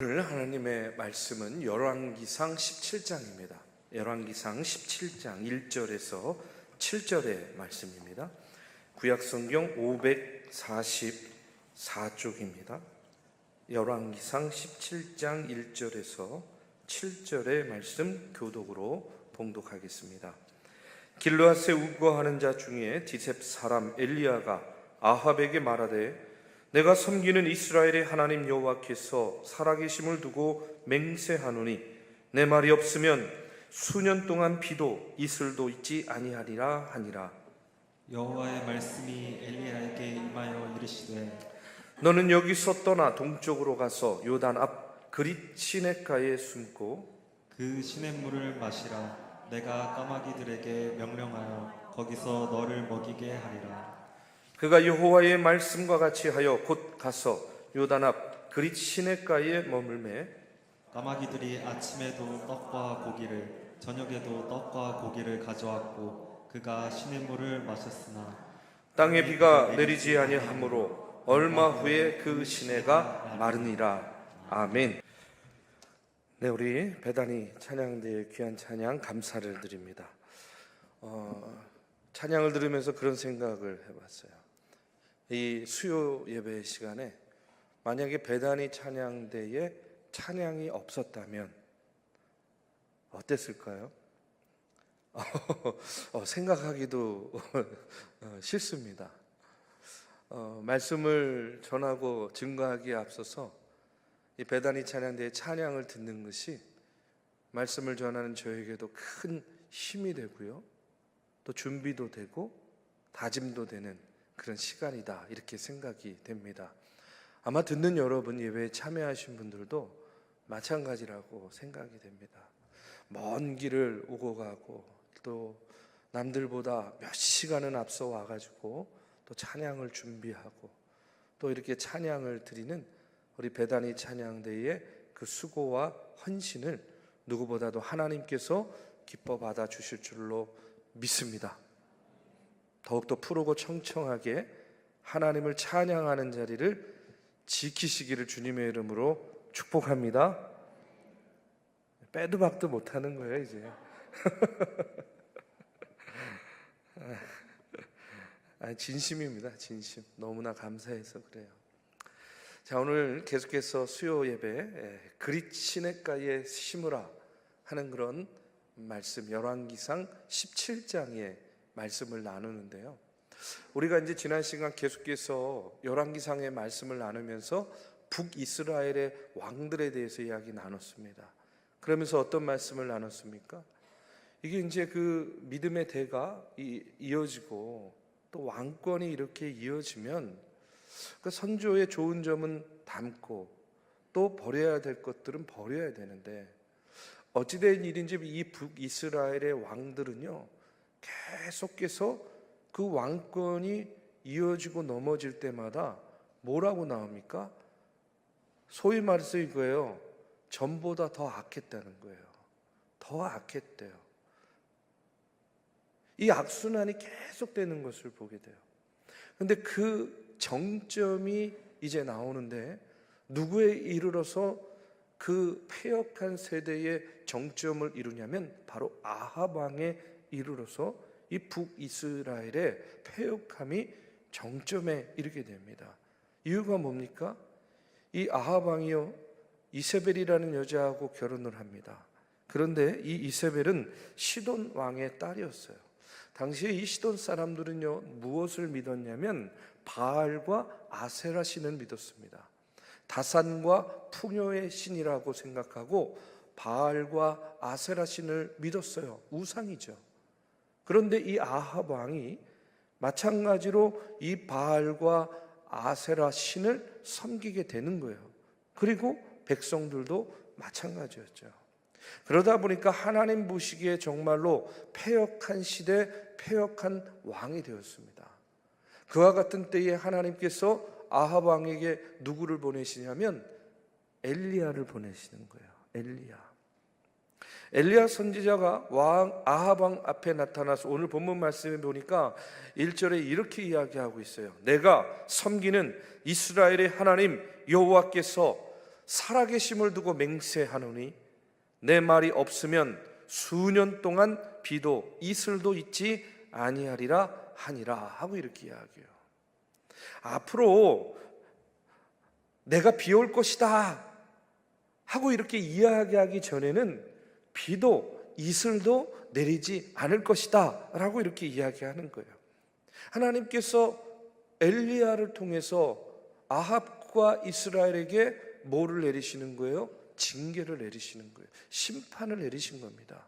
오늘 하나님의 말씀은 열왕기상 17장입니다. 열왕기상 17장 1절에서 7절의 말씀입니다. 구약성경 544쪽입니다. 열왕기상 17장 1절에서 7절의 말씀 교독으로 봉독하겠습니다. 길르앗에 우거하는 자 중에 디셉 사람 엘리야가 아합에게 말하되 내가 섬기는 이스라엘의 하나님 여호와께서 살아계심을 두고 맹세하노니 내 말이 없으면 수년 동안 비도 이슬도 있지 아니하리라 하니라. 여호와의 말씀이 엘리야에게 임하여 이르시되 너는 여기서 떠나 동쪽으로 가서 요단 앞 그릿 시냇가에 숨고 그 시냇물을 마시라. 내가 까마귀들에게 명령하여 거기서 너를 먹이게 하리라. 그가 여호와의 말씀과 같이 하여 곧 가서 요단 앞 그릿 시냇가에 머물매 까마귀들이 아침에도 떡과 고기를 저녁에도 떡과 고기를 가져왔고 그가 시냇물을 마셨으나 땅에 비가 내리지 아니하므로 얼마 후에 그 시내가 마르니라. 아멘. 네, 우리 배단위 찬양대의 귀한 찬양 감사를 드립니다. 찬양을 들으면서 그런 생각을 해봤어요. 이 수요 예배 시간에 만약에 배단위 찬양대에 찬양이 없었다면 어땠을까요? 생각하기도 싫습니다. 말씀을 전하고 증거하기에 앞서서 이 배단위 찬양대의 찬양을 듣는 것이 말씀을 전하는 저에게도 큰 힘이 되고요, 또 준비도 되고 다짐도 되는 그런 시간이다, 이렇게 생각이 됩니다. 아마 듣는 여러분, 예배에 참여하신 분들도 마찬가지라고 생각이 됩니다. 먼 길을 오고 가고 또 남들보다 몇 시간은 앞서 와가지고 또 찬양을 준비하고 또 이렇게 찬양을 드리는 우리 배단위 찬양대의 그 수고와 헌신을 누구보다도 하나님께서 기뻐 받아 주실 줄로 믿습니다. 더욱더 푸르고 청청하게 하나님을 찬양하는 자리를 지키시기를 주님의 이름으로 축복합니다. 빼도 박도 못하는 거예요 이제. 진심입니다. 진심. 너무나 감사해서 그래요. 자, 오늘 계속해서 수요 예배 그릿 시냇가에 심으라 하는 그런 말씀, 열왕기상 17장의 말씀을 나누는데요, 우리가 이제 지난 시간 계속해서 열왕기상의 말씀을 나누면서 북이스라엘의 왕들에 대해서 이야기 나눴습니다. 그러면서 어떤 말씀을 나눴습니까? 이게 이제 그 믿음의 대가 이어지고 또 왕권이 이렇게 이어지면 그 선조의 좋은 점은 담고 또 버려야 될 것들은 버려야 되는데, 어찌된 일인지 이 북이스라엘의 왕들은요 계속해서 그 왕권이 이어지고 넘어질 때마다 뭐라고 나옵니까? 소위 말해서 이거예요. 전보다 더 악했다는 거예요. 더 악했대요. 이 악순환이 계속되는 것을 보게 돼요. 그런데 그 정점이 이제 나오는데 누구에 이르러서 그 패역한 세대의 정점을 이루냐면 바로 아합 왕에 이르러서 이 북이스라엘의 패역함이 정점에 이르게 됩니다. 이유가 뭡니까? 이 아합 왕이요 이세벨이라는 여자하고 결혼을 합니다. 그런데 이 이세벨은 시돈 왕의 딸이었어요. 당시에 이 시돈 사람들은요 무엇을 믿었냐면 바알과 아세라 신을 믿었습니다. 다산과 풍요의 신이라고 생각하고 바알과 아세라 신을 믿었어요. 우상이죠. 그런데 이 아합 왕이 마찬가지로 이 바알과 아세라 신을 섬기게 되는 거예요. 그리고 백성들도 마찬가지였죠. 그러다 보니까 하나님 보시기에 정말로 패역한 시대, 패역한 왕이 되었습니다. 그와 같은 때에 하나님께서 아합 왕에게 누구를 보내시냐면 엘리야를 보내시는 거예요. 엘리야 선지자가 왕 아합 왕 앞에 나타나서 오늘 본문 말씀에 보니까 1절에 이렇게 이야기하고 있어요. 내가 섬기는 이스라엘의 하나님 여호와께서 살아계심을 두고 맹세하노니 내 말이 없으면 수년 동안 비도 이슬도 있지 아니하리라 하니라 하고 이렇게 이야기해요. 앞으로 내가 비 올 것이다 하고 이렇게 이야기하기 전에는 비도 이슬도 내리지 않을 것이다 라고 이렇게 이야기하는 거예요. 하나님께서 엘리야를 통해서 아합과 이스라엘에게 뭐를 내리시는 거예요? 징계를 내리시는 거예요. 심판을 내리신 겁니다.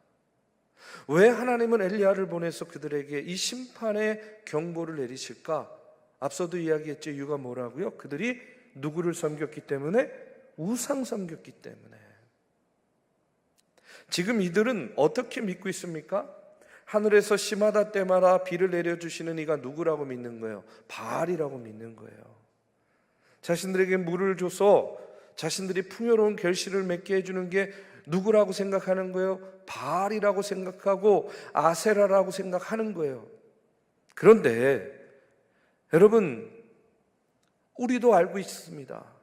왜 하나님은 엘리야를 보내서 그들에게 이 심판의 경보를 내리실까? 앞서도 이야기했죠. 이유가 뭐라고요? 그들이 누구를 섬겼기 때문에? 우상 섬겼기 때문에. 지금 이들은 어떻게 믿고 있습니까? 하늘에서 시마다 때마다 비를 내려주시는 이가 누구라고 믿는 거예요? 바알이라고 믿는 거예요. 자신들에게 물을 줘서 자신들이 풍요로운 결실을 맺게 해주는 게 누구라고 생각하는 거예요? 바알이라고 생각하고 아세라라고 생각하는 거예요. 그런데 여러분, 우리도 알고 있습니다.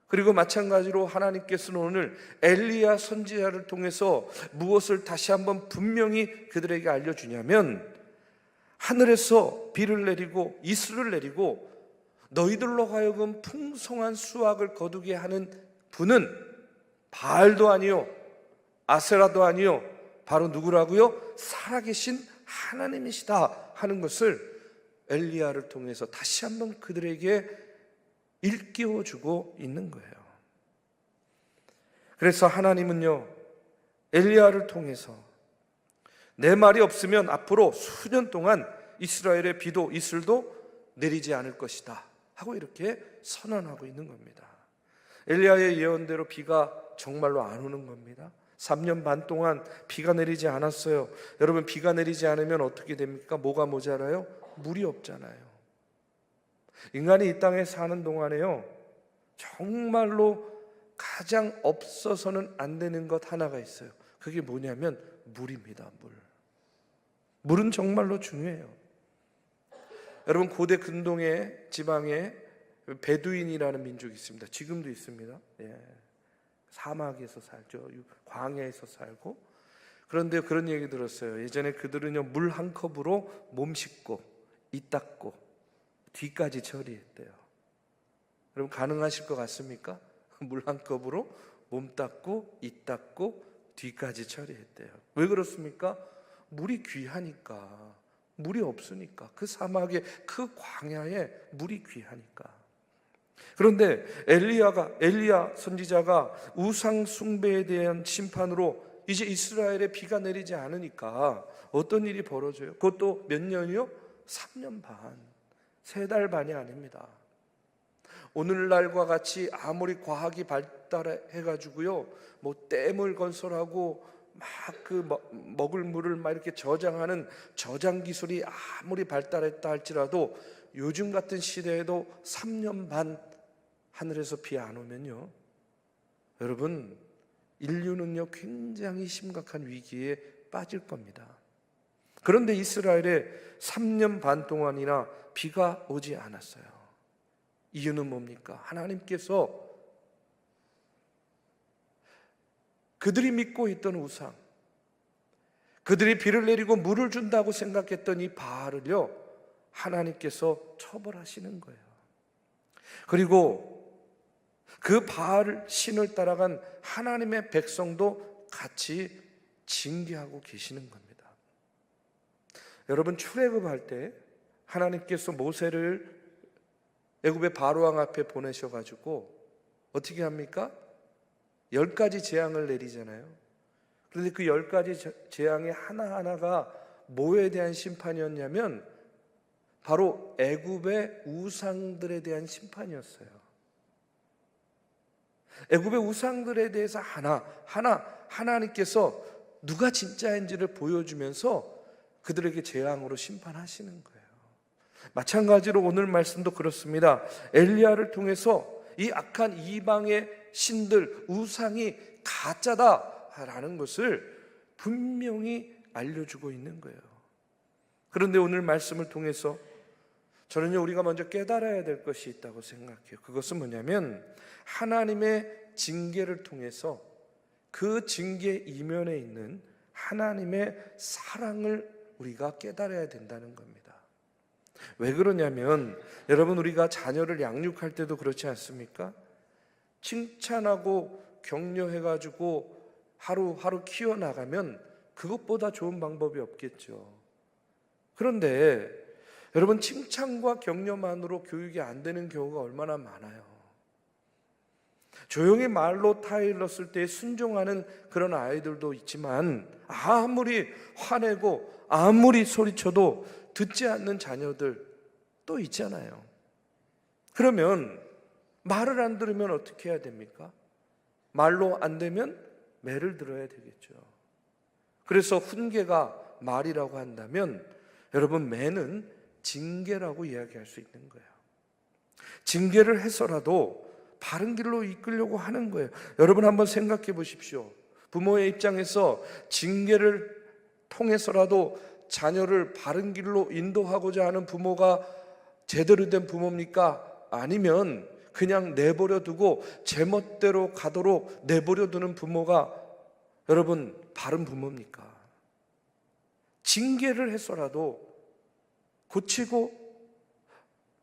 그리고 마찬가지로 하나님께서는 오늘 엘리야 선지자를 통해서 무엇을 다시 한번 분명히 그들에게 알려주냐면, 하늘에서 비를 내리고 이슬을 내리고 너희들로 하여금 풍성한 수확을 거두게 하는 분은 바알도 아니요 아세라도 아니요 바로 누구라고요? 살아계신 하나님이시다 하는 것을 엘리야를 통해서 다시 한번 그들에게 일깨워주고 있는 거예요. 그래서 하나님은요, 엘리야를 통해서 내 말이 없으면 앞으로 수년 동안 이스라엘의 비도 이슬도 내리지 않을 것이다 하고 이렇게 선언하고 있는 겁니다. 엘리야의 예언대로 비가 정말로 안 오는 겁니다. 3년 반 동안 비가 내리지 않았어요. 여러분, 비가 내리지 않으면 어떻게 됩니까? 뭐가 모자라요? 물이 없잖아요. 인간이 이 땅에 사는 동안에요, 정말로 가장 없어서는 안 되는 것 하나가 있어요. 그게 뭐냐면 물입니다. 물은 정말로 중요해요. 여러분, 고대 근동의 지방에 베두인이라는 민족이 있습니다. 지금도 있습니다. 사막에서 살죠. 광야에서 살고. 그런데 그런 얘기 들었어요. 예전에 그들은요, 물 한 컵으로 몸 씻고 입 닦고 뒤까지 처리했대요. 여러분, 가능하실 것 같습니까? 물 한 컵으로 몸 닦고 입 닦고 뒤까지 처리했대요. 왜 그렇습니까? 물이 귀하니까. 물이 없으니까. 그 사막에, 그 광야에 물이 귀하니까. 그런데 엘리야 선지자가 우상 숭배에 대한 심판으로 이제 이스라엘에 비가 내리지 않으니까 어떤 일이 벌어져요? 그것도 몇 년이요? 3년 반. 3달 반이 아닙니다. 오늘날과 같이 아무리 과학이 발달해가지고요, 뭐 댐을 건설하고 막 그 먹을 물을 막 이렇게 저장하는 저장 기술이 아무리 발달했다 할지라도 요즘 같은 시대에도 3년 반 하늘에서 비 안 오면요, 여러분, 인류는요 굉장히 심각한 위기에 빠질 겁니다. 그런데 이스라엘에 3년 반 동안이나 비가 오지 않았어요. 이유는 뭡니까? 하나님께서 그들이 믿고 있던 우상, 그들이 비를 내리고 물을 준다고 생각했던 이 바알을요, 하나님께서 처벌하시는 거예요. 그리고 그 바알 신을 따라간 하나님의 백성도 같이 징계하고 계시는 겁니다. 여러분, 출애굽할 때 하나님께서 모세를 애굽의 바로왕 앞에 보내셔가지고 어떻게 합니까? 10가지 재앙을 내리잖아요. 그런데 그 10가지 재앙의 하나하나가 뭐에 대한 심판이었냐면 바로 애굽의 우상들에 대한 심판이었어요. 애굽의 우상들에 대해서 하나님께서 누가 진짜인지를 보여주면서 그들에게 재앙으로 심판하시는 거예요. 마찬가지로 오늘 말씀도 그렇습니다. 엘리야를 통해서 이 악한 이방의 신들, 우상이 가짜다라는 것을 분명히 알려주고 있는 거예요. 그런데 오늘 말씀을 통해서 저는요, 우리가 먼저 깨달아야 될 것이 있다고 생각해요. 그것은 뭐냐면 하나님의 징계를 통해서 그 징계 이면에 있는 하나님의 사랑을 우리가 깨달아야 된다는 겁니다. 왜 그러냐면 여러분, 우리가 자녀를 양육할 때도 그렇지 않습니까? 칭찬하고 격려해가지고 하루하루 키워나가면 그것보다 좋은 방법이 없겠죠. 그런데 여러분, 칭찬과 격려만으로 교육이 안 되는 경우가 얼마나 많아요. 조용히 말로 타일렀을 때 순종하는 그런 아이들도 있지만 아무리 화내고 아무리 소리쳐도 듣지 않는 자녀들 또 있잖아요. 그러면 말을 안 들으면 어떻게 해야 됩니까? 말로 안 되면 매를 들어야 되겠죠. 그래서 훈계가 말이라고 한다면 여러분, 매는 징계라고 이야기할 수 있는 거예요. 징계를 해서라도 바른 길로 이끌려고 하는 거예요. 여러분 한번 생각해 보십시오. 부모의 입장에서 징계를 통해서라도 자녀를 바른 길로 인도하고자 하는 부모가 제대로 된 부모입니까? 아니면 그냥 내버려 두고 제멋대로 가도록 내버려 두는 부모가 여러분 바른 부모입니까? 징계를 해서라도 고치고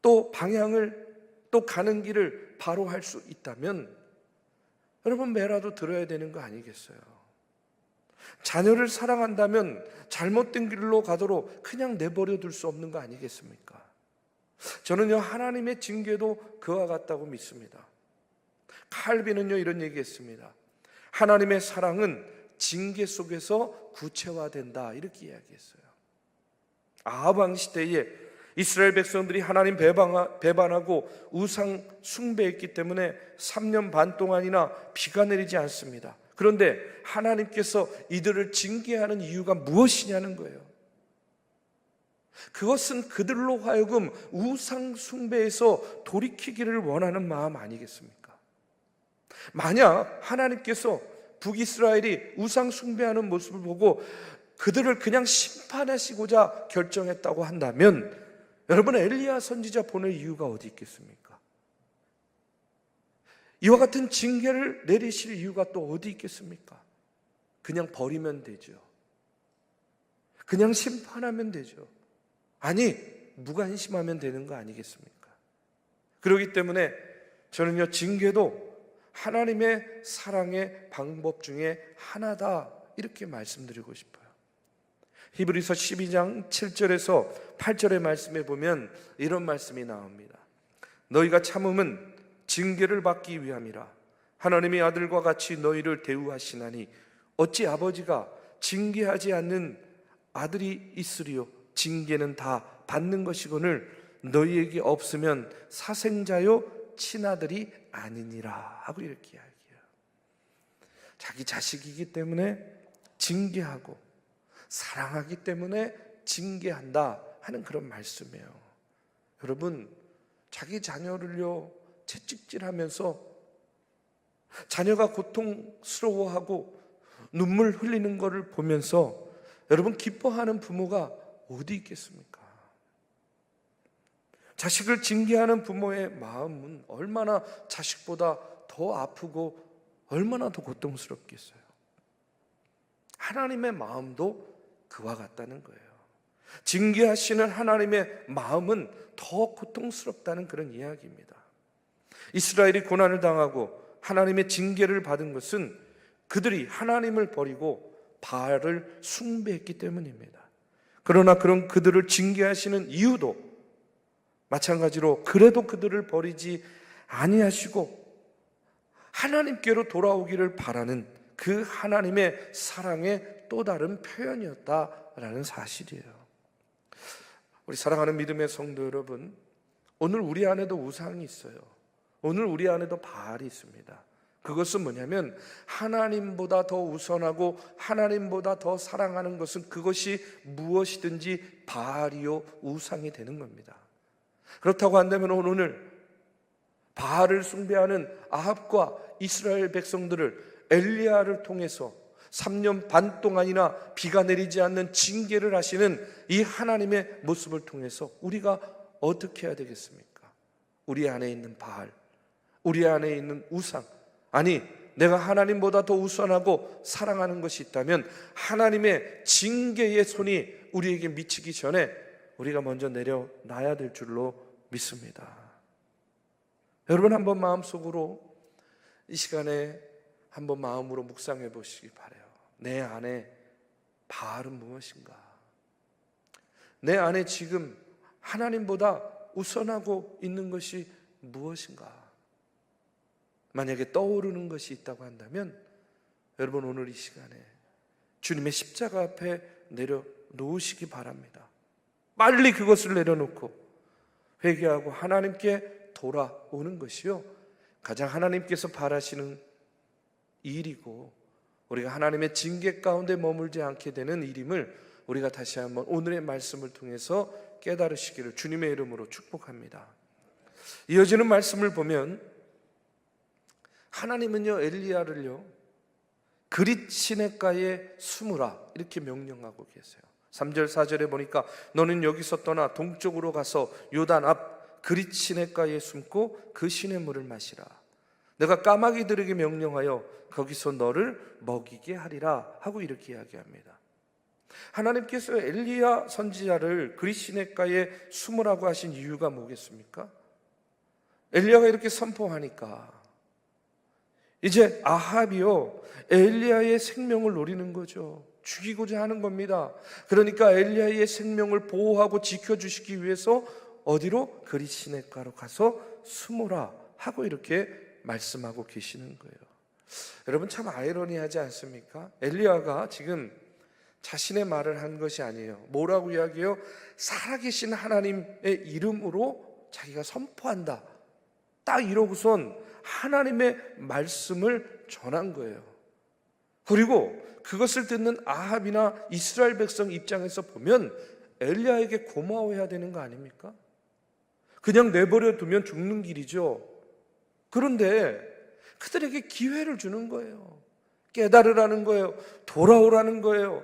또 방향을 또 가는 길을 바로 할 수 있다면 여러분 매라도 들어야 되는 거 아니겠어요? 자녀를 사랑한다면 잘못된 길로 가도록 그냥 내버려 둘 수 없는 거 아니겠습니까? 저는요, 하나님의 징계도 그와 같다고 믿습니다. 칼빈은요, 이런 얘기했습니다. 하나님의 사랑은 징계 속에서 구체화된다, 이렇게 이야기했어요. 아합 왕 시대에 이스라엘 백성들이 하나님 배반하고 우상 숭배했기 때문에 3년 반 동안이나 비가 내리지 않습니다. 그런데 하나님께서 이들을 징계하는 이유가 무엇이냐는 거예요. 그것은 그들로 하여금 우상 숭배에서 돌이키기를 원하는 마음 아니겠습니까? 만약 하나님께서 북이스라엘이 우상 숭배하는 모습을 보고 그들을 그냥 심판하시고자 결정했다고 한다면 여러분, 엘리야 선지자 보낼 이유가 어디 있겠습니까? 이와 같은 징계를 내리실 이유가 또 어디 있겠습니까? 그냥 버리면 되죠. 그냥 심판하면 되죠. 아니, 무관심하면 되는 거 아니겠습니까? 그렇기 때문에 저는요, 징계도 하나님의 사랑의 방법 중에 하나다, 이렇게 말씀드리고 싶어요. 히브리서 12장 7절에서 8절의 말씀에 보면 이런 말씀이 나옵니다. 너희가 참음은 징계를 받기 위함이라. 하나님의 아들과 같이 너희를 대우하시나니 어찌 아버지가 징계하지 않는 아들이 있으리요? 징계는 다 받는 것이거늘 너희에게 없으면 사생자요 친아들이 아니니라 하고 이렇게 이야기해요. 자기 자식이기 때문에 징계하고 사랑하기 때문에 징계한다 하는 그런 말씀이에요. 여러분, 자기 자녀를요 채찍질하면서 자녀가 고통스러워하고 눈물 흘리는 것을 보면서 여러분 기뻐하는 부모가 어디 있겠습니까? 자식을 징계하는 부모의 마음은 얼마나 자식보다 더 아프고 얼마나 더 고통스럽겠어요. 하나님의 마음도 그와 같다는 거예요. 징계하시는 하나님의 마음은 더 고통스럽다는 그런 이야기입니다. 이스라엘이 고난을 당하고 하나님의 징계를 받은 것은 그들이 하나님을 버리고 바알을 숭배했기 때문입니다. 그러나 그런 그들을 징계하시는 이유도 마찬가지로 그래도 그들을 버리지 아니하시고 하나님께로 돌아오기를 바라는 그 하나님의 사랑의 또 다른 표현이었다라는 사실이에요. 우리 사랑하는 믿음의 성도 여러분, 오늘 우리 안에도 우상이 있어요. 오늘 우리 안에도 바알이 있습니다. 그것은 뭐냐면 하나님보다 더 우선하고 하나님보다 더 사랑하는 것은 그것이 무엇이든지 바알이요 우상이 되는 겁니다. 그렇다고 한다면 오늘 바알을 숭배하는 아합과 이스라엘 백성들을 엘리야를 통해서 3년 반 동안이나 비가 내리지 않는 징계를 하시는 이 하나님의 모습을 통해서 우리가 어떻게 해야 되겠습니까? 우리 안에 있는 바알, 우리 안에 있는 우상, 아니, 내가 하나님보다 더 우선하고 사랑하는 것이 있다면 하나님의 징계의 손이 우리에게 미치기 전에 우리가 먼저 내려놔야 될 줄로 믿습니다. 여러분, 한번 마음속으로 이 시간에 한번 마음으로 묵상해 보시기 바라요. 내 안에 바알은 무엇인가? 내 안에 지금 하나님보다 우선하고 있는 것이 무엇인가? 만약에 떠오르는 것이 있다고 한다면 여러분, 오늘 이 시간에 주님의 십자가 앞에 내려놓으시기 바랍니다. 빨리 그것을 내려놓고 회개하고 하나님께 돌아오는 것이요, 가장 하나님께서 바라시는 일이고 우리가 하나님의 징계 가운데 머물지 않게 되는 일임을 우리가 다시 한번 오늘의 말씀을 통해서 깨달으시기를 주님의 이름으로 축복합니다. 이어지는 말씀을 보면 하나님은요, 엘리야를요, 그릿 시냇가에 숨으라 이렇게 명령하고 계세요. 3절 4절에 보니까 너는 여기서 떠나 동쪽으로 가서 요단 앞 그릿 시냇가에 숨고 그 시냇물을 마시라. 내가 까마귀들에게 명령하여 거기서 너를 먹이게 하리라 하고 이렇게 이야기합니다. 하나님께서 엘리야 선지자를 그릿 시냇가에 숨으라고 하신 이유가 뭐겠습니까? 엘리야가 이렇게 선포하니까 이제 아합이요, 엘리야의 생명을 노리는 거죠. 죽이고자 하는 겁니다. 그러니까 엘리야의 생명을 보호하고 지켜주시기 위해서 어디로? 그릿 시냇가로 가서 숨으라 하고 이렇게 말씀하고 계시는 거예요. 여러분, 참 아이러니하지 않습니까? 엘리야가 지금 자신의 말을 한 것이 아니에요. 뭐라고 이야기해요? 살아계신 하나님의 이름으로 자기가 선포한다, 딱 이러고선 하나님의 말씀을 전한 거예요. 그리고 그것을 듣는 아합이나 이스라엘 백성 입장에서 보면 엘리야에게 고마워해야 되는 거 아닙니까? 그냥 내버려 두면 죽는 길이죠. 그런데 그들에게 기회를 주는 거예요. 깨달으라는 거예요. 돌아오라는 거예요.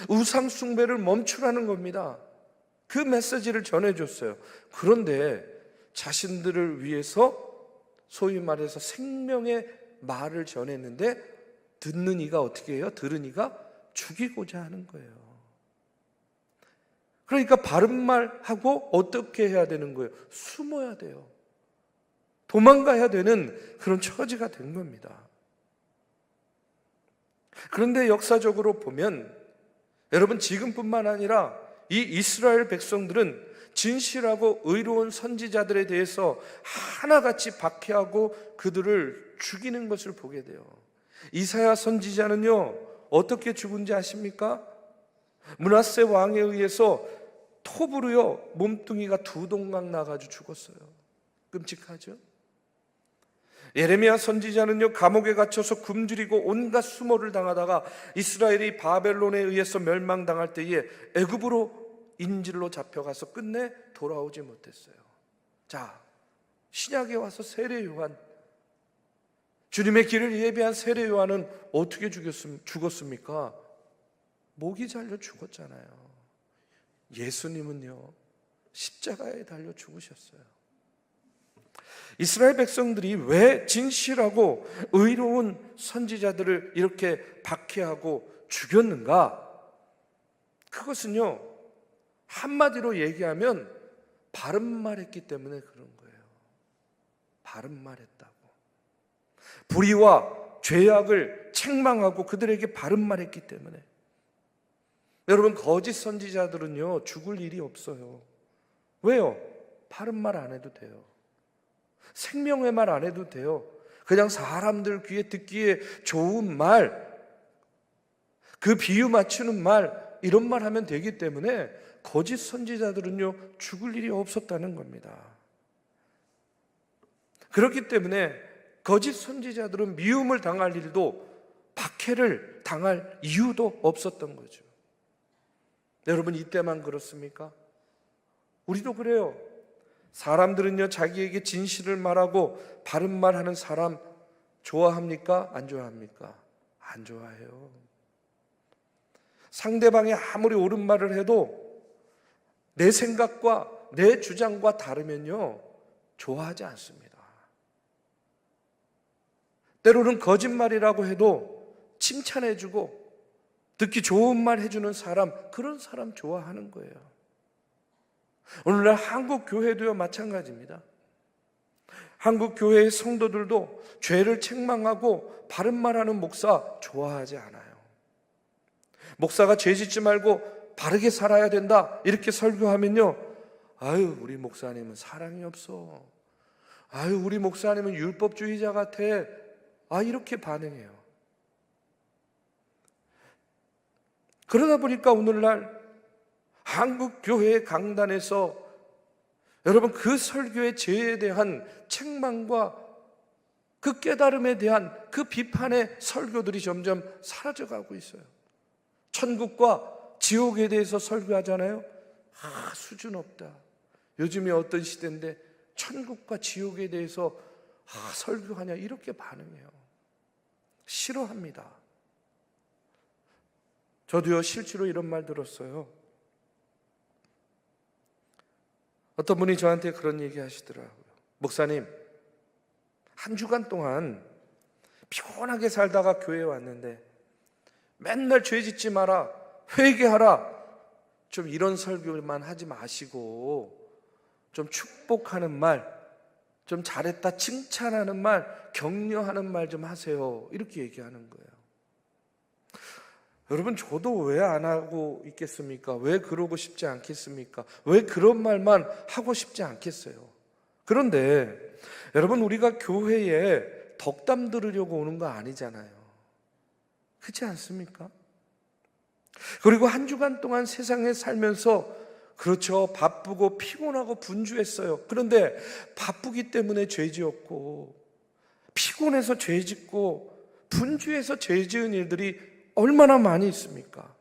우상 숭배를 멈추라는 겁니다. 그 메시지를 전해줬어요. 그런데 자신들을 위해서 소위 말해서 생명의 말을 전했는데 듣는 이가 어떻게 해요? 들은 이가 죽이고자 하는 거예요. 그러니까 바른 말하고 어떻게 해야 되는 거예요? 숨어야 돼요. 도망가야 되는 그런 처지가 된 겁니다. 그런데 역사적으로 보면 여러분, 지금뿐만 아니라 이 이스라엘 백성들은 진실하고 의로운 선지자들에 대해서 하나같이 박해하고 그들을 죽이는 것을 보게 돼요. 이사야 선지자는요, 어떻게 죽은지 아십니까? 므낫세 왕에 의해서 톱으로요, 몸뚱이가 2동강 나가지고 죽었어요. 끔찍하죠? 예레미야 선지자는요, 감옥에 갇혀서 굶주리고 온갖 수모를 당하다가 이스라엘이 바벨론에 의해서 멸망당할 때에 애굽으로 인질로 잡혀가서 끝내 돌아오지 못했어요. 자, 신약에 와서 세례 요한, 주님의 길을 예비한 세례 요한은 어떻게 죽었습니까? 목이 잘려 죽었잖아요. 예수님은요, 십자가에 달려 죽으셨어요. 이스라엘 백성들이 왜 진실하고 의로운 선지자들을 이렇게 박해하고 죽였는가? 그것은요, 한마디로 얘기하면 바른 말했기 때문에 그런 거예요. 바른 말했다고. 불의와 죄악을 책망하고 그들에게 바른 말했기 때문에. 여러분, 거짓 선지자들은요, 죽을 일이 없어요. 왜요? 바른 말 안 해도 돼요. 생명의 말 안 해도 돼요. 그냥 사람들 귀에 듣기에 좋은 말, 그 비유 맞추는 말, 이런 말 하면 되기 때문에 거짓 선지자들은요, 죽을 일이 없었다는 겁니다. 그렇기 때문에 거짓 선지자들은 미움을 당할 일도, 박해를 당할 이유도 없었던 거죠. 여러분, 이때만 그렇습니까? 우리도 그래요. 사람들은요, 자기에게 진실을 말하고 바른 말하는 사람 좋아합니까? 안 좋아합니까? 안 좋아해요. 상대방이 아무리 옳은 말을 해도 내 생각과 내 주장과 다르면요, 좋아하지 않습니다. 때로는 거짓말이라고 해도 칭찬해주고 듣기 좋은 말 해주는 사람, 그런 사람 좋아하는 거예요. 오늘날 한국 교회도요 마찬가지입니다. 한국 교회의 성도들도 죄를 책망하고 바른 말하는 목사 좋아하지 않아요. 목사가 죄 짓지 말고 바르게 살아야 된다 이렇게 설교하면요, 아유 우리 목사님은 사랑이 없어, 아유 우리 목사님은 율법주의자 같아, 이렇게 반응해요. 그러다 보니까 오늘날 한국 교회의 강단에서 여러분 그 설교의 죄에 대한 책망과 그 깨달음에 대한 그 비판의 설교들이 점점 사라져가고 있어요. 천국과 지옥에 대해서 설교하잖아요. 수준 없다. 요즘에 어떤 시대인데 천국과 지옥에 대해서 설교하냐 이렇게 반응해요. 싫어합니다. 저도요 실제로 이런 말 들었어요. 어떤 분이 저한테 그런 얘기 하시더라고요. 목사님, 한 주간 동안 피곤하게 살다가 교회에 왔는데 맨날 죄 짓지 마라, 회개하라, 좀 이런 설교만 하지 마시고 좀 축복하는 말, 좀 잘했다 칭찬하는 말, 격려하는 말 좀 하세요, 이렇게 얘기하는 거예요. 여러분, 저도 왜 안 하고 있겠습니까? 왜 그러고 싶지 않겠습니까? 왜 그런 말만 하고 싶지 않겠어요? 그런데 여러분, 우리가 교회에 덕담 들으려고 오는 거 아니잖아요. 그렇지 않습니까? 그리고 한 주간 동안 세상에 살면서 그렇죠, 바쁘고 피곤하고 분주했어요. 그런데 바쁘기 때문에 죄 지었고 피곤해서 죄 짓고 분주해서 죄 지은 일들이 얼마나 많이 있습니까?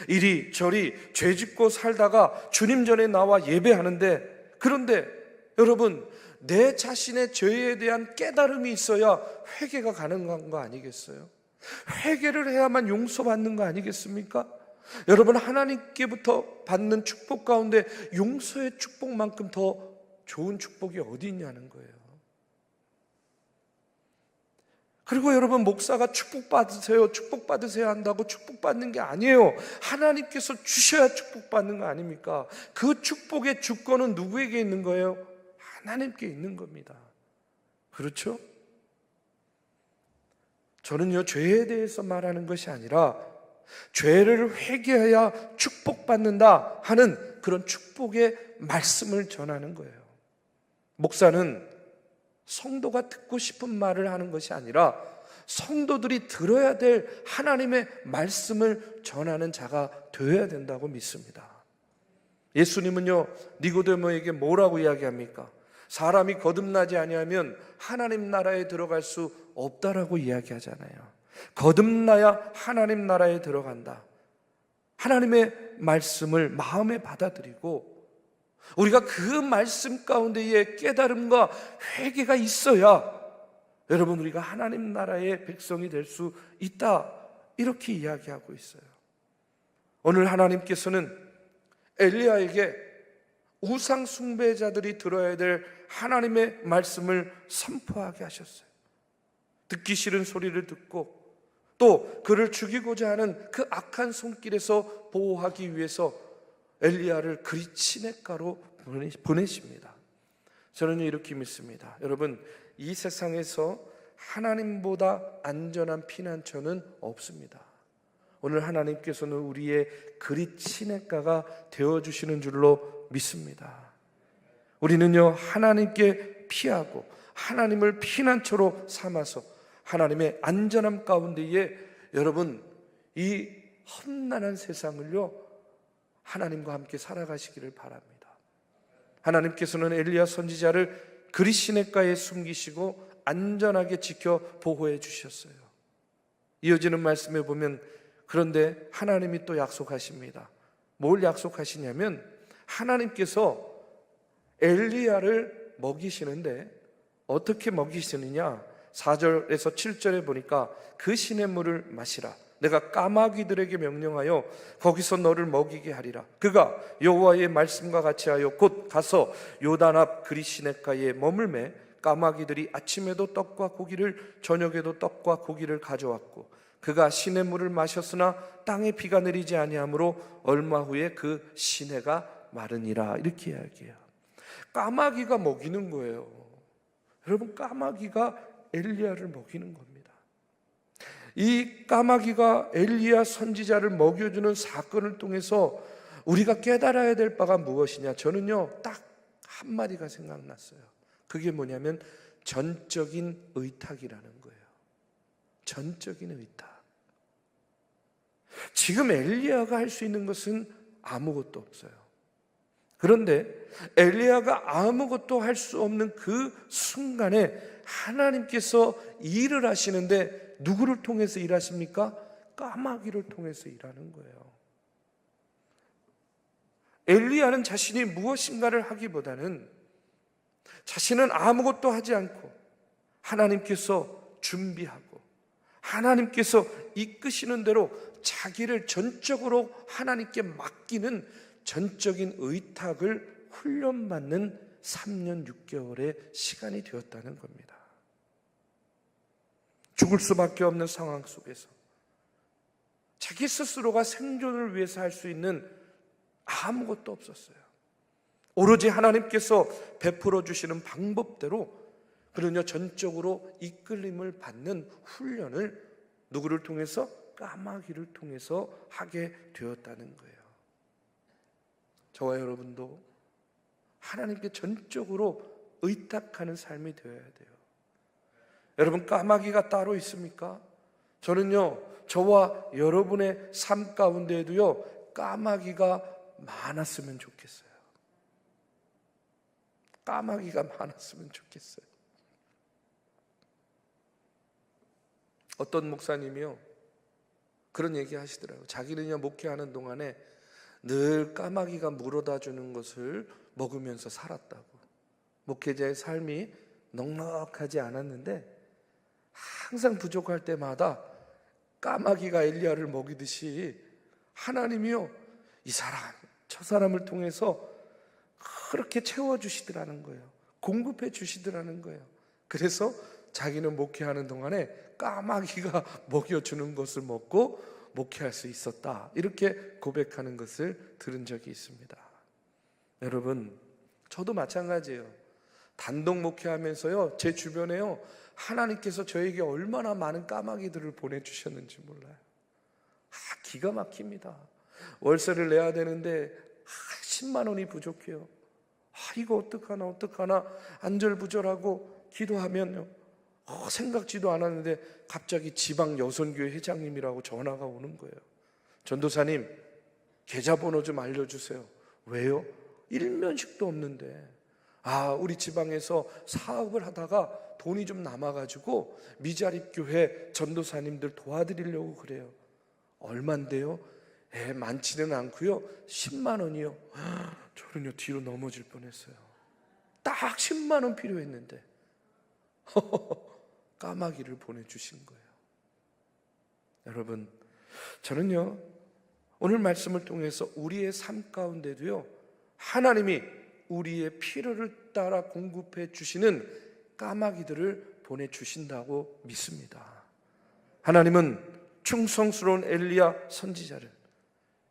이리저리 죄 짓고 살다가 주님 전에 나와 예배하는데, 그런데 여러분, 내 자신의 죄에 대한 깨달음이 있어야 회개가 가능한 거 아니겠어요? 회개를 해야만 용서받는 거 아니겠습니까? 여러분, 하나님께부터 받는 축복 가운데 용서의 축복만큼 더 좋은 축복이 어디 있냐는 거예요. 그리고 여러분, 목사가 축복받으세요, 축복받으세요 한다고 축복받는 게 아니에요. 하나님께서 주셔야 축복받는 거 아닙니까? 그 축복의 주권은 누구에게 있는 거예요? 하나님께 있는 겁니다. 그렇죠? 저는요, 죄에 대해서 말하는 것이 아니라 죄를 회개해야 축복받는다 하는 그런 축복의 말씀을 전하는 거예요. 목사는 성도가 듣고 싶은 말을 하는 것이 아니라 성도들이 들어야 될 하나님의 말씀을 전하는 자가 되어야 된다고 믿습니다. 예수님은요, 니고데모에게 뭐라고 이야기합니까? 사람이 거듭나지 아니하면 하나님 나라에 들어갈 수 없다라고 이야기하잖아요. 거듭나야 하나님 나라에 들어간다. 하나님의 말씀을 마음에 받아들이고 우리가 그 말씀 가운데에 깨달음과 회개가 있어야 여러분, 우리가 하나님 나라의 백성이 될 수 있다, 이렇게 이야기하고 있어요. 오늘 하나님께서는 엘리야에게 우상 숭배자들이 들어야 될 하나님의 말씀을 선포하게 하셨어요. 듣기 싫은 소리를 듣고 또 그를 죽이고자 하는 그 악한 손길에서 보호하기 위해서 엘리야를 그리 시냇가로 보내십니다. 저는 이렇게 믿습니다. 여러분, 이 세상에서 하나님보다 안전한 피난처는 없습니다. 오늘 하나님께서는 우리의 그리 시냇가가 되어주시는 줄로 믿습니다. 우리는요, 하나님께 피하고 하나님을 피난처로 삼아서 하나님의 안전함 가운데에 여러분, 이 험난한 세상을요, 하나님과 함께 살아가시기를 바랍니다. 하나님께서는 엘리야 선지자를 그리 시냇가에 숨기시고 안전하게 지켜 보호해 주셨어요. 이어지는 말씀에 보면, 그런데 하나님이 또 약속하십니다. 뭘 약속하시냐면, 하나님께서 엘리야를 먹이시는데 어떻게 먹이시느냐? 4절에서 7절에 보니까 그 시냇물을 마시라. 내가 까마귀들에게 명령하여 거기서 너를 먹이게 하리라. 그가 여호와의 말씀과 같이 하여 곧 가서 요단 앞 그리 시냇가에 머물매 까마귀들이 아침에도 떡과 고기를 저녁에도 떡과 고기를 가져왔고 그가 시냇물을 마셨으나 땅에 비가 내리지 아니하므로 얼마 후에 그 시내가 마르니라. 이렇게 이야기해요. 까마귀가 먹이는 거예요. 여러분, 까마귀가 엘리야를 먹이는 겁니다. 이 까마귀가 엘리야 선지자를 먹여주는 사건을 통해서 우리가 깨달아야 될 바가 무엇이냐? 저는요, 딱 한마디가 생각났어요. 그게 뭐냐면 전적인 의탁이라는 거예요. 전적인 의탁. 지금 엘리야가 할 수 있는 것은 아무것도 없어요. 그런데 엘리야가 아무것도 할 수 없는 그 순간에 하나님께서 일을 하시는데 누구를 통해서 일하십니까? 까마귀를 통해서 일하는 거예요. 엘리야는 자신이 무엇인가를 하기보다는 자신은 아무것도 하지 않고 하나님께서 준비하고 하나님께서 이끄시는 대로 자기를 전적으로 하나님께 맡기는 전적인 의탁을 훈련받는 3년 6개월의 시간이 되었다는 겁니다. 죽을 수밖에 없는 상황 속에서 자기 스스로가 생존을 위해서 할 수 있는 아무것도 없었어요. 오로지 하나님께서 베풀어 주시는 방법대로 그러냐 전적으로 이끌림을 받는 훈련을 누구를 통해서? 까마귀를 통해서 하게 되었다는 거예요. 저와 여러분도 하나님께 전적으로 의탁하는 삶이 되어야 돼요. 여러분, 까마귀가 따로 있습니까? 저는요, 저와 여러분의 삶 가운데에도요, 까마귀가 많았으면 좋겠어요. 까마귀가 많았으면 좋겠어요. 어떤 목사님이요, 그런 얘기 하시더라고요. 자기는요, 목회하는 동안에 늘 까마귀가 물어다 주는 것을 먹으면서 살았다고. 목회자의 삶이 넉넉하지 않았는데 항상 부족할 때마다 까마귀가 엘리야를 먹이듯이 하나님이요, 이 사람 저 사람을 통해서 그렇게 채워주시더라는 거예요. 공급해 주시더라는 거예요. 그래서 자기는 목회하는 동안에 까마귀가 먹여주는 것을 먹고 목회할 수 있었다, 이렇게 고백하는 것을 들은 적이 있습니다. 여러분, 저도 마찬가지예요. 단독 목회하면서요, 제 주변에요, 하나님께서 저에게 얼마나 많은 까마귀들을 보내주셨는지 몰라요. 기가 막힙니다. 월세를 내야 되는데 10만 원이 부족해요. 이거 어떡하나 안절부절하고 기도하면요, 생각지도 않았는데 갑자기 지방 여선교회 회장님이라고 전화가 오는 거예요. 전도사님, 계좌번호 좀 알려주세요. 왜요? 일면식도 없는데. 우리 지방에서 사업을 하다가 돈이 좀 남아가지고 미자립교회 전도사님들 도와드리려고 그래요. 얼만데요? 많지는 않고요, 10만 원이요. 저는요, 뒤로 넘어질 뻔했어요. 딱 10만 원 필요했는데 까마귀를 보내주신 거예요. 여러분, 저는요, 오늘 말씀을 통해서 우리의 삶 가운데도요, 하나님이 우리의 필요를 따라 공급해 주시는 까마귀들을 보내주신다고 믿습니다. 하나님은 충성스러운 엘리야 선지자를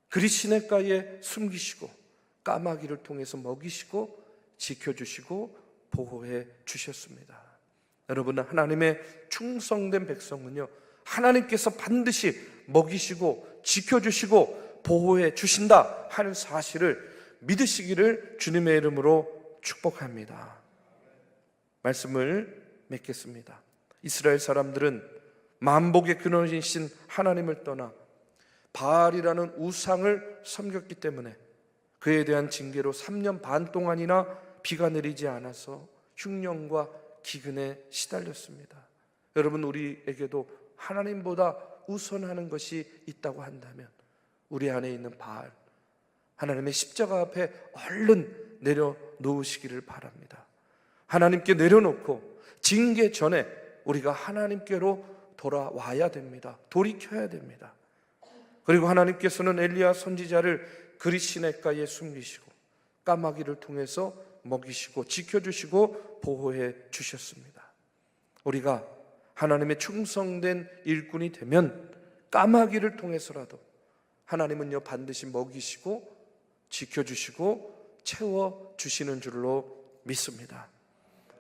그리 시냇가에 숨기시고 까마귀를 통해서 먹이시고 지켜주시고 보호해 주셨습니다. 여러분, 하나님의 충성된 백성은요, 하나님께서 반드시 먹이시고 지켜주시고 보호해 주신다 하는 사실을 믿으시기를 주님의 이름으로 축복합니다. 말씀을 맺겠습니다. 이스라엘 사람들은 만복의 근원이신 하나님을 떠나 바알이라는 우상을 섬겼기 때문에 그에 대한 징계로 3년 반 동안이나 비가 내리지 않아서 흉년과 기근에 시달렸습니다. 여러분, 우리에게도 하나님보다 우선하는 것이 있다고 한다면 우리 안에 있는 바알, 하나님의 십자가 앞에 얼른 내려놓으시기를 바랍니다. 하나님께 내려놓고 징계 전에 우리가 하나님께로 돌아와야 됩니다. 돌이켜야 됩니다. 그리고 하나님께서는 엘리야 선지자를 그리 시냇가에 숨기시고 까마귀를 통해서 먹이시고 지켜주시고 보호해 주셨습니다. 우리가 하나님의 충성된 일꾼이 되면 까마귀를 통해서라도 하나님은요 반드시 먹이시고 지켜주시고 채워주시는 줄로 믿습니다.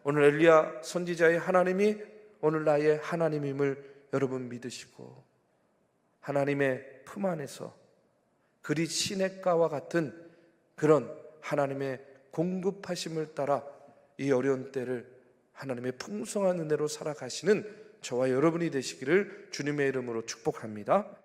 오늘 엘리야 선지자의 하나님이 오늘 나의 하나님임을 여러분 믿으시고 하나님의 품 안에서 그리 시냇가와 같은 그런 하나님의 공급하심을 따라 이 어려운 때를 하나님의 풍성한 은혜로 살아가시는 저와 여러분이 되시기를 주님의 이름으로 축복합니다.